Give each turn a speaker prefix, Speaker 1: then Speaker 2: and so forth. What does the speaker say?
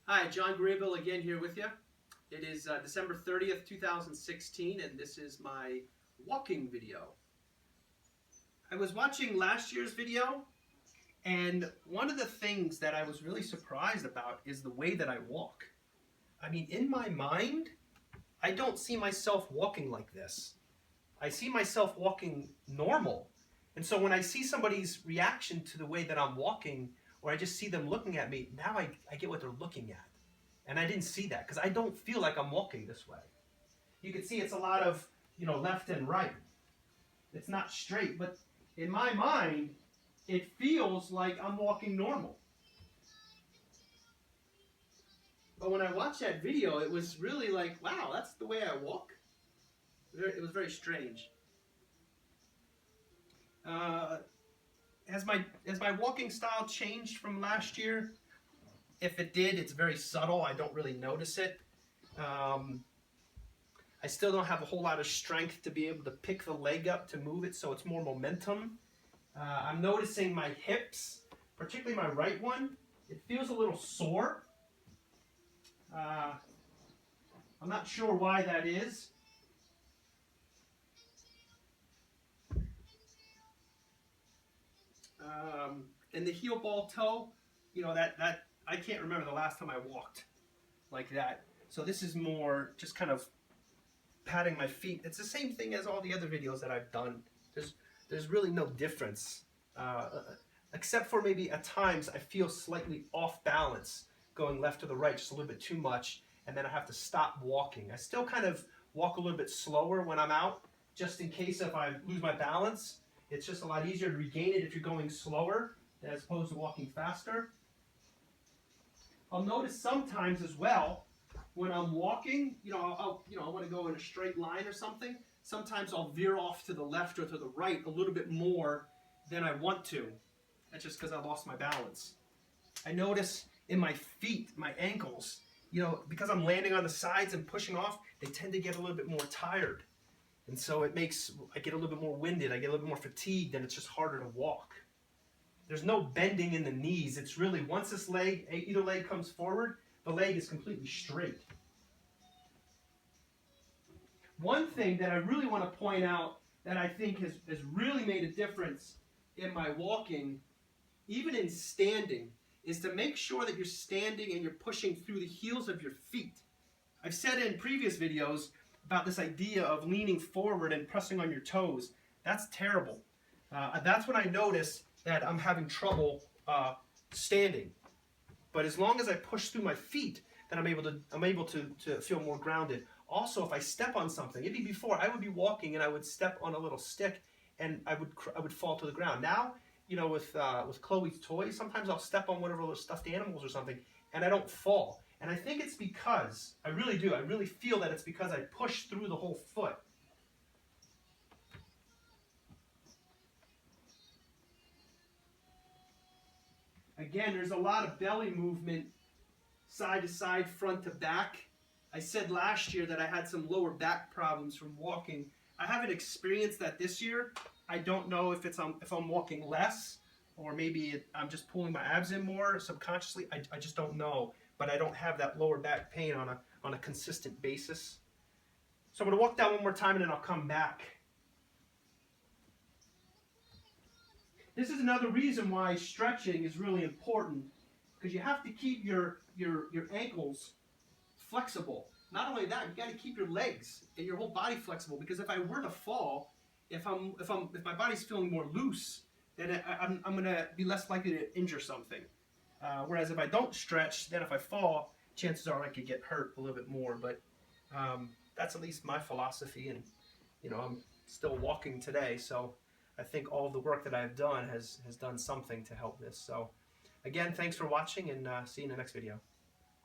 Speaker 1: Hi, John Graybill again here with you. It is December 30th, 2016, and this is my walking video. I was watching last year's video, and one of the things that I was really surprised about is the way that I walk. I mean, in my mind, I don't see myself walking like this. I see myself walking normal. And so when I see somebody's reaction to the way that I'm walking, or I just see them looking at me, now I get what they're looking at. And I didn't see that because I don't feel like I'm walking this way. You can see it's a lot of, left and right. It's not straight, but in my mind, it feels like I'm walking normal. But when I watched that video, it was really like, wow, that's the way I walk? It was very strange. Has my walking style changed from last year? If it did, it's very subtle. I don't really notice it. I still don't have a whole lot of strength to be able to pick the leg up to move it, so it's more momentum. I'm noticing my hips, particularly my right one, it feels a little sore. I'm not sure why that is. And the heel ball toe, that I can't remember the last time I walked like that. So this is more just kind of patting my feet. It's the same thing as all the other videos that I've done. There's really no difference, except for maybe at times I feel slightly off balance, going left to the right just a little bit too much, and then I have to stop walking. I still kind of walk a little bit slower when I'm out, just in case if I lose my balance. It's just a lot easier to regain it if you're going slower as opposed to walking faster. I'll notice sometimes as well when I'm walking, I want to go in a straight line or something. Sometimes I'll veer off to the left or to the right a little bit more than I want to. That's just because I lost my balance. I notice in my feet, my ankles, because I'm landing on the sides and pushing off, they tend to get a little bit more tired. And so I get a little bit more winded, I get a little bit more fatigued, and it's just harder to walk. There's no bending in the knees. It's really, once this leg, either leg comes forward, the leg is completely straight. One thing that I really want to point out that I think has really made a difference in my walking, even in standing, is to make sure that you're standing and you're pushing through the heels of your feet. I've said in previous videos about this idea of leaning forward and pressing on your toes. That's terrible. That's when I notice that I'm having trouble standing. But as long as I push through my feet, then I'm able to feel more grounded. Also, if I step on something, maybe before I would be walking and I would step on a little stick and I would fall to the ground. Now, with Chloe's toys, sometimes I'll step on one of her little stuffed animals or something and I don't fall. And I think it's because, I really do, I really feel that it's because I push through the whole foot. Again, there's a lot of belly movement, side to side, front to back. I said last year that I had some lower back problems from walking. I haven't experienced that this year. I don't know if I'm walking less, or maybe I'm just pulling my abs in more subconsciously. I just don't know. But I don't have that lower back pain on a consistent basis. So I'm going to walk down one more time and then I'll come back. This is another reason why stretching is really important, because you have to keep your ankles flexible. Not only that, you got to keep your legs and your whole body flexible, because if I were to fall, if my body's feeling more loose, then I'm going to be less likely to injure something. Whereas if I don't stretch, then if I fall, chances are I could get hurt a little bit more. But that's at least my philosophy, and I'm still walking today, so I think all of the work that I've done has done something to help this. So again, thanks for watching, and see you in the next video.